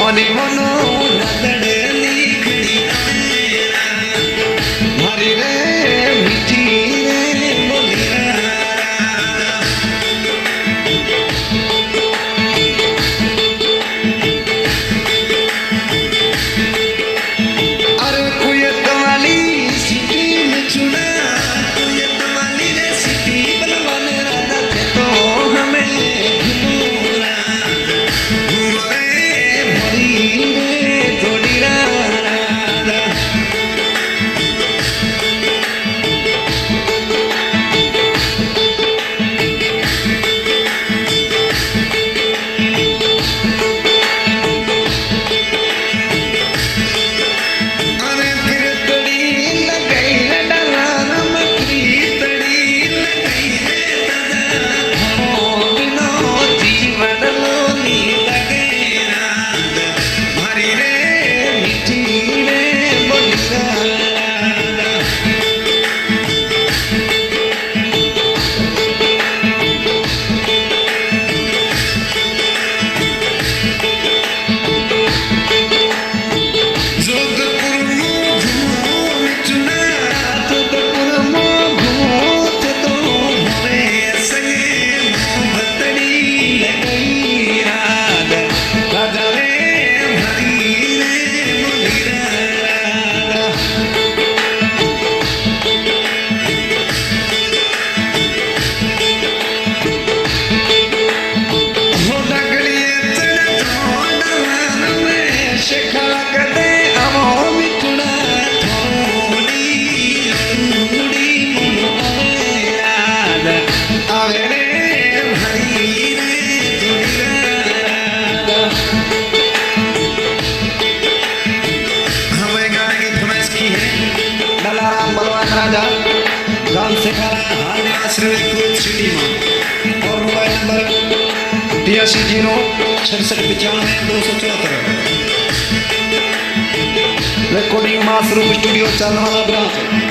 मोनी मनो नदड़ली घड़ी मारी रे मीठी रे बोलिया अरे कुयत वाली सिटी में चुना कुयत वाली रे सिटी बलवाने राधा थे तो हमें घूमूरा घूमे भरी रे थोड़ी राधा अरे फिर तड़ी लगाई रे डाला नमकी तड़ी लगाई रे दादा हो बिनो जीवन लोनी लगे रात मारी रे मीठी रे बोलिया जोधपुर में घूमो मिचुना जोधपुर में घूमो ते तो भरे संगे मोहब्बतड़ी लगई रात राजा रे भरी रे बोलिया हो डगड़िए चढ़ डवान में शिखला कदे अमो मिठुना थोड़ी उड़ी मुनाद आवे रे भई रे दुनिया हमें गाने की फरमाइश की है दलाराम बलवान राजा गांव से खाला हाल आश्रय कोट सिटी में और मोबाइल नंबर 83 0 66 95 274 रिकॉर्डिंग मास रूप स्टूडियो चल रहा है।